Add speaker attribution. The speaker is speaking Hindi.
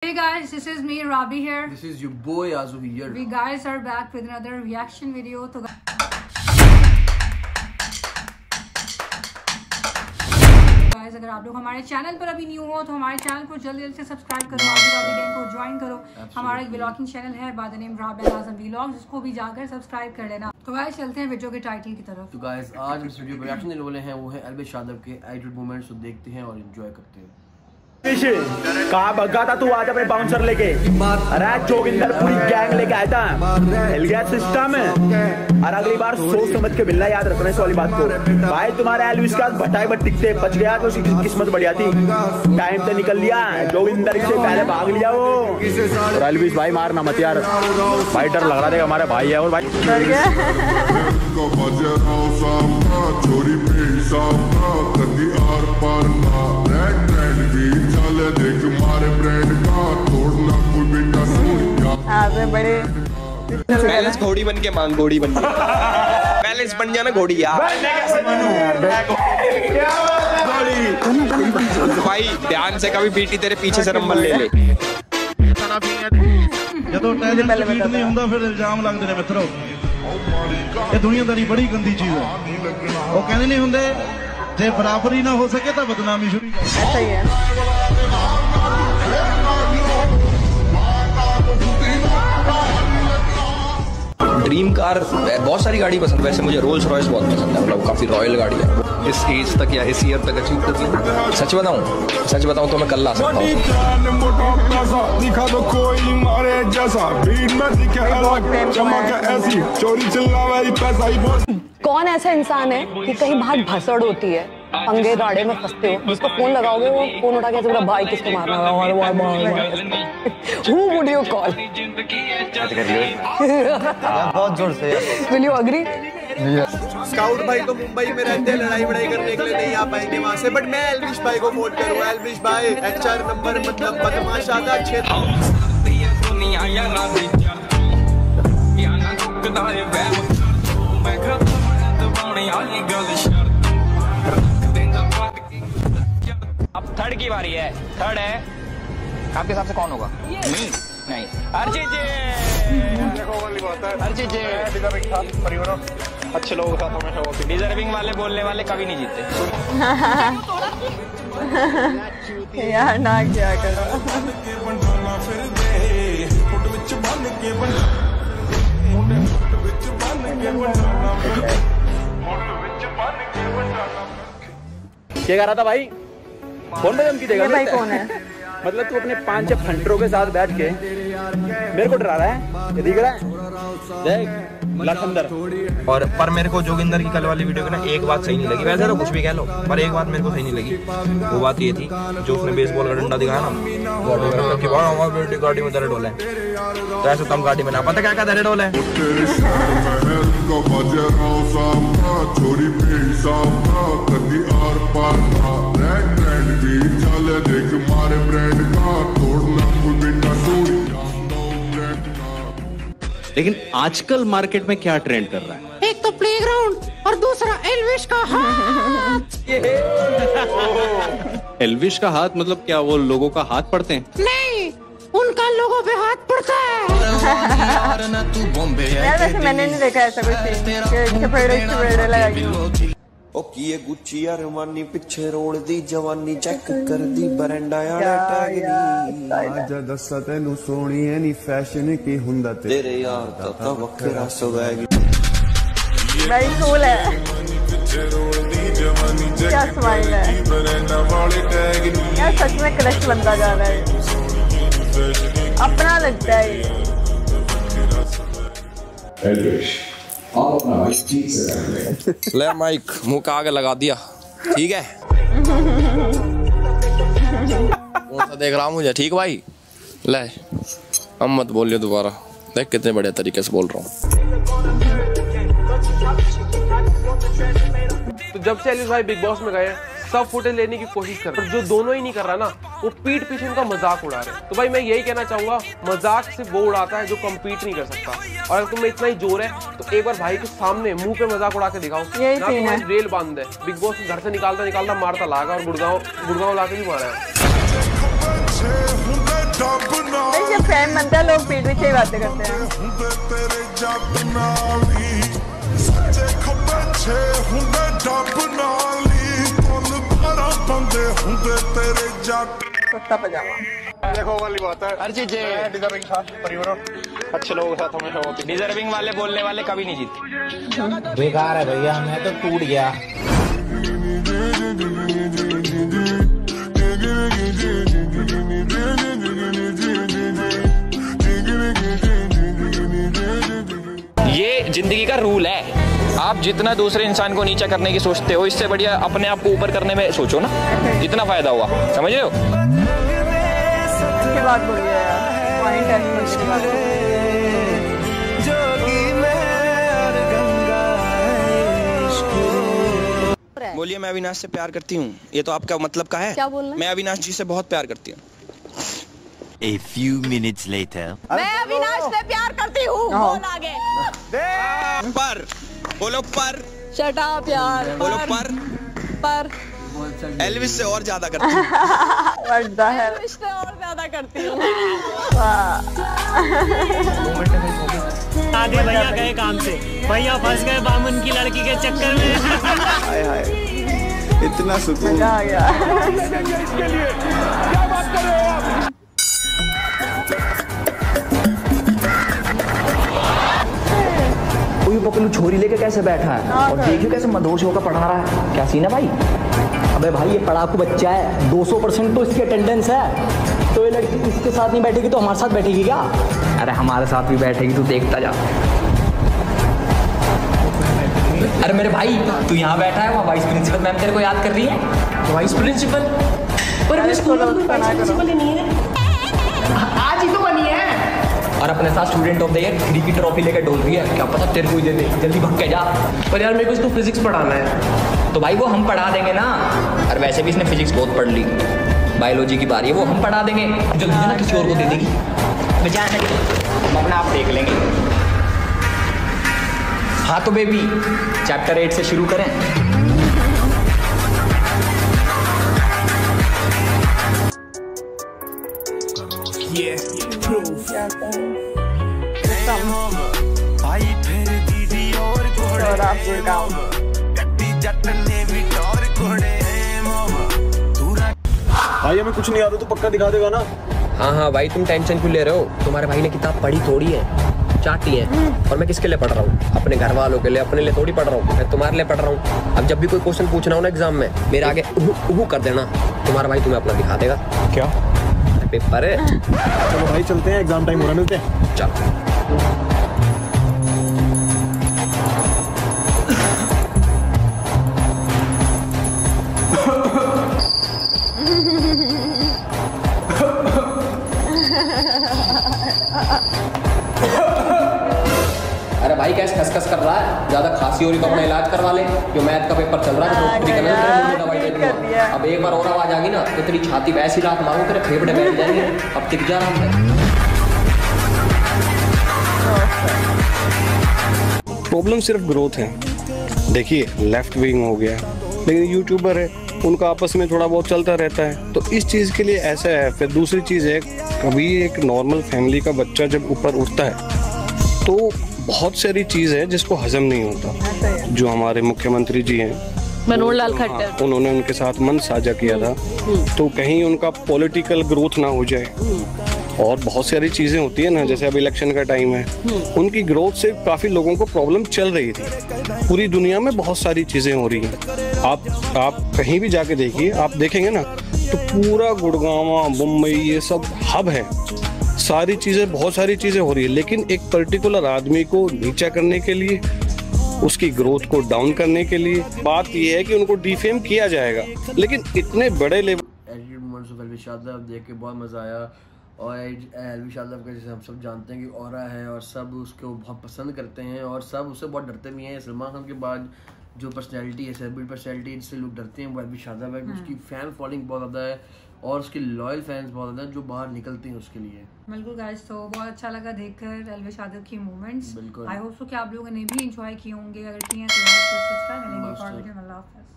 Speaker 1: Hey guys, this is me Rabi here.
Speaker 2: This is your boy Azu here.
Speaker 1: We guys are back with another reaction video. तो guys अगर आप लोग हमारे चैनल पर अभी न्यू हो तो हमारे चैनल को जल्दी से सब्सक्राइब करो, आजू राबी गैंग को ज्वाइन करो। हमारा एक व्लॉगिंग चैनल है by the name Rabi Azam vlogs, उसको भी जाकर सब्सक्राइब कर लेना। तो गाइस चलते हैं वीडियो के टाइटल की तरफ।
Speaker 2: तो गाइस आज हम इस वीडियो पर रिएक्शन देने वाले हैं, वो है एल्विश यादव के एडिटेड मोमेंट्स, तो देखते हैं और एंजॉय करते हैं।
Speaker 3: कहाँ भगा था तू आज अपने बाउंसर लेके? अरे जोगिंदर पूरी गैंग लेके आया था, हिल गया सिस्टम है। और अगली बार सोच समझ के मिलना, याद रखना इस वाली बात को। भाई तुम्हारे एल्विश का भटाई बट दिखते बच गया तो उसकी किस्मत बढ़िया थी, टाइम से निकल लिया। जोगिंदर से पहले भाग लिया वो। और एल्विश भाई मारना मत यार भाई, डर लग रहा था हमारे भाई है। और भाई
Speaker 4: बड़े
Speaker 5: बैलेंस घोड़ी बन के मांग, घोड़ी बन के बैलेंस बन जाना घोड़ी यार। भाई ध्यान से, कभी बीटी तेरे पीछे से नंबर ले ले।
Speaker 6: ਜਦੋਂ ਟੈਲੈਂਟ ਸਪੀਡ ਨਹੀਂ ਹੁੰਦਾ ਫਿਰ ਇਲਜ਼ਾਮ ਲੱਗਦੇ ਨੇ ਮਿੱਤਰੋ। ਇਹ ਦੁਨੀਆਦਾਰੀ ਬੜੀ ਗੰਦੀ ਚੀਜ਼ ਹੈ। ਉਹ ਕਹਿੰਦੇ ਨਹੀਂ ਹੁੰਦੇ ਜੇ ਬਰਾਬਰੀ ਨਾ ਹੋ ਸਕੇ ਤਾਂ ਬਦਨਾਮੀ ਸ਼ੁਰੂ ਕਰ।
Speaker 4: ऐसा ही है।
Speaker 5: ड्रीम कार बहुत सारी गाड़ी पसंद है, वैसे मुझे रोल्स रॉयस बहुत पसंद है, मतलब काफी रॉयल गाड़ी है। इस एज तक या इस ईयर तक अचीव कर ली। सच बताऊं तो मैं कल ला सकता हूँ।
Speaker 4: कौन ऐसा इंसान है कि कहीं बाहर भसड़ होती है, पंगे गाड़े में फंसते हो, जिसको फोन लगाओगे वो फोन उठा के बोला भाई किसको मारना है, हूँ वीडियो कॉल।
Speaker 2: बहुत जोर से।
Speaker 4: Will you agree?
Speaker 7: स्काउट भाई तो मुंबई में रहते हैं, लड़ाई वड़ाई करने के लिए नहीं आ पाएंगे वहाँ से, बट मैं एल्विश भाई को फोन करूँगा। एल्विश भाई HR नंबर मतलब बदमाश आधा क्षेत्र।
Speaker 5: अब थर्ड की बारी है, थर्ड है आपके हिसाब से कौन होगा? नहीं अर्जित जी अच्छे लोगों के साथ हमेशा होते, डिजर्विंग वाले बोलने वाले कभी नहीं जीते।
Speaker 4: यार ना क्या करो।
Speaker 3: क्या कर रहा था भाई? फोन पे धमकी देगा?
Speaker 4: भाई कौन है?
Speaker 3: मतलब तू अपने 5-6 फंटरों के साथ बैठ के मेरे को डरा रहा है, ये दिख रहा है? देख लखंदर।
Speaker 5: और पर मेरे को जोगिंदर की कल वाली वीडियो में ना एक बात सही नहीं लगी, वैसे तो कुछ भी कह लो, पर एक बात मेरे को सही नहीं लगी। वो बात ये थी जो उसने बेसबॉल का डंडा दिखाया ना गाड़ी में दरे डोले, तो ऐसे तम गाड़ी में ना पता क्या क्या दरे डोले।
Speaker 8: लेकिन आजकल मार्केट में क्या ट्रेंड कर रहा है?
Speaker 9: एक तो प्लेग्राउंड और दूसरा एल्विश का हाथ।
Speaker 8: एल्विश का हाथ मतलब क्या वो लोगों का हाथ पड़ते हैं?
Speaker 9: नहीं, उनका लोगों पे हाथ पड़ता है।
Speaker 4: यार वैसे मैंने नहीं देखा ऐसा कुछ सीन।
Speaker 7: ओ किए गुच्ची यार मानी पिछे रोड दी जवानी चेक कर दी बरंडा यार टैग दी। आज दस्सा तेनू सोनी है नी फैशन की हुंदा तेरे यार दा वखरा स्वैग।
Speaker 4: भाई कूल है, क्या स्माइल है यार, सच में क्रश बनता जा रहा है, अपना लगता है ये।
Speaker 5: ले माइक मुंह का आगे लगा दिया, ठीक है? कौन सा देख रहा हूँ मुझे? ठीक भाई ले, अब मत बोलिए दोबारा। देख कितने बढ़िया तरीके से बोल रहा हूँ।
Speaker 10: तो जब से एल्विश भाई बिग बॉस में गए सब फुटेज लेने की कोशिश कर रहे हैं, जो दोनों ही नहीं कर रहा ना, वो पीठ पीछे इनका मजाक उड़ा रहे हैं। तो भाई मैं यही कहना चाहूंगा, मजाक सिर्फ वो उड़ाता है जो कम्पीट नहीं कर सकता। और अगर तुम्हें इतना ही जोर है तो एक बार भाई के सामने मुंह पे मजाक उड़ा के दिखाओ। ना तुम्हारी रेल बांध है, बिग बॉस घर से निकालता मारता लागा, और गुड़गांव लाके भी मारा है।
Speaker 4: टाइम बनता है लोग पीठ पीछे ही बातें करते हैं। कुर्ता पजामा
Speaker 11: देखो वाली बात है, हर चीज डिजर्विंग था, परिवारों अच्छे लोगों के साथ हमेशा होती। डिजर्विंग वाले बोलने वाले कभी नहीं जीतते।
Speaker 12: बेकार है भैया, मैं तो टूट गया।
Speaker 5: ये जिंदगी का रूल है। आप जितना दूसरे इंसान को नीचा करने की सोचते हो, इससे बढ़िया अपने आप को ऊपर करने में सोचो ना, जितना फायदा हुआ। समझ रहे हो?
Speaker 4: की बात बोलिए यार, पॉइंट है।
Speaker 13: बोलिए, मैं अविनाश से प्यार करती हूँ। ये तो आपका मतलब का है?
Speaker 4: क्या बोलना?
Speaker 13: मैं अविनाश जी से बहुत प्यार करती हूँ।
Speaker 14: A few minutes later.
Speaker 4: मैं अविनाश से प्यार करती हूँ। बोल आगे।
Speaker 13: पर बोलो, पर
Speaker 4: शट अप यार।
Speaker 13: बोलो पर एल्विस से और ज्यादा करती हूँ।
Speaker 4: एल्विस से और ज्यादा करती हूँ।
Speaker 15: आगे भैया गए काम से, भैया फंस गए बामुन की लड़की के चक्कर में।
Speaker 7: हाय हाय, इतना सुकून।
Speaker 4: मजा आ गया।
Speaker 7: क्या बात कर रहे हो आप?
Speaker 16: कोई पकड़ू छोरी लेके कैसे बैठा है और देखियो कैसे मदहोश होकर पढ़ा रहा है। क्या सीन है भाई? अबे भाई, ये पढ़ाकू बच्चा है, 200% तो इसकी अटेंडेंस है। तो ये लड़की इसके साथ नहीं बैठेगी तो हमारे साथ बैठेगी क्या? अरे हमारे साथ भी बैठेगी, तू देखता जा। अरे मेरे भाई, तू यहाँ बैठा है, वहाँ वाइस प्रिंसिपल मैम तेरे को याद कर रही है। Vice principal? पर स्कूल में वाइस प्रिंसिपल ही नहीं है, आज ही तो बनी है। और अपने साथ स्टूडेंट ऑफ द ईयर 3 की ट्रॉफी लेकर डोल रही है। क्या पता तेरे को ही दे दे, जल्दी भाग के जा।
Speaker 10: पर यार मेरे को इसको फिजिक्स पढ़ाना है।
Speaker 16: तो भाई वो हम पढ़ा देंगे ना। और वैसे भी इसने फिजिक्स बहुत पढ़ ली, बायोलॉजी की बारी है, वो हम पढ़ा देंगे। जल्दी ना किसी और को दे देगी, बचा हम अपना आप देख लेंगे। हाँ तो बेबी, चैप्टर 8 से शुरू करें।
Speaker 3: भाई हमें कुछ नहीं आता, तो पक्का दिखा देगा ना?
Speaker 10: हाँ हाँ भाई, तुम टेंशन क्यों ले रहे हो? तुम्हारे भाई ने किताब पढ़ी थोड़ी है, चाटी है। और मैं किसके लिए पढ़ रहा हूँ? अपने घर वालों के लिए, अपने लिए थोड़ी पढ़ रहा हूँ। मैं तुम्हारे लिए पढ़ रहा हूँ। अब जब भी कोई क्वेश्चन पूछना हो ना एग्जाम में, मेरे आगे उहू कर देना, तुम्हारा भाई तुम्हें अपना दिखा देगा।
Speaker 3: क्या
Speaker 10: पेपर है?
Speaker 3: चलो भाई चलते हैं, एग्जाम टाइम हो रहा है, मिलते हैं।
Speaker 10: चलो।
Speaker 16: अरे भाई कैसे खसखस कर रहा है? ज्यादा खांसी हो रही तो अपना इलाज करवा ले। जो मैथ का पेपर चल रहा है, दवाई दे दूंगा। अब एक बार और आवाज आ गई ना तो तेरी छाती वैसी लात मारूं, तेरे फेफड़े बैठ जाएंगे। अब टिक जा रहा हूं।
Speaker 17: प्रॉब्लम सिर्फ ग्रोथ है। देखिए, लेफ्ट विंग हो गया, लेकिन यूट्यूबर है, उनका आपस में थोड़ा बहुत चलता रहता है, तो इस चीज़ के लिए ऐसा है। फिर दूसरी चीज़ है, कभी एक नॉर्मल फैमिली का बच्चा जब ऊपर उठता है तो बहुत सारी चीज़ है जिसको हजम नहीं होता। जो हमारे मुख्यमंत्री जी हैं,
Speaker 4: मनोहर लाल खट्टर,
Speaker 17: उन्होंने उनके साथ मन साझा किया था, तो कहीं उनका पॉलिटिकल ग्रोथ ना हो जाए। और बहुत सारी चीज़ें होती है ना, जैसे अब इलेक्शन का टाइम है, उनकी ग्रोथ से काफ़ी लोगों को प्रॉब्लम चल रही थी। पूरी दुनिया में बहुत सारी चीज़ें हो रही हैं। आप कहीं भी जाके देखिए, आप देखेंगे ना तो पूरा गुड़गांव, मुंबई, ये सब हब है। सारी चीज़ें, बहुत सारी चीज़ें हो रही है, लेकिन एक पर्टिकुलर आदमी को नीचा करने के लिए, उसकी ग्रोथ को डाउन करने के लिए, बात यह है कि उनको डिफेम किया जाएगा। लेकिन इतने बड़े लेवल
Speaker 2: एल्विश यादव देख के बहुत मज़ा आया। और एल्विश यादव का जैसे हम सब जानते हैं कि ऑरा है और सब उसको बहुत पसंद करते हैं और सब उससे बहुत डरते भी हैं। सलमान खान के बाद जो पर्सनैलिटी है, सेलिब्रिटी पर्सनैलिटी, जिससे लोग डरते हैं वो एल्विश यादव है। उसकी फ़ैन फॉलोइंग बहुत ज़्यादा है और उसके लॉयल फैंस बहुत ज़्यादा हैं जो बाहर निकलते हैं उसके लिए।
Speaker 1: बिल्कुल गाइस, तो बहुत अच्छा लगा देखकर एल्विश यादव की मूवमेंट्स।
Speaker 2: बिल्कुल,
Speaker 1: आई होप सो कि आप लोगों ने भी एंजॉय किए होंगे। अगर किए हैं तो लाइक, सब्सक्राइब, मिलेंगे एक और वीडियो में। अल्लाह हाफ़िज़।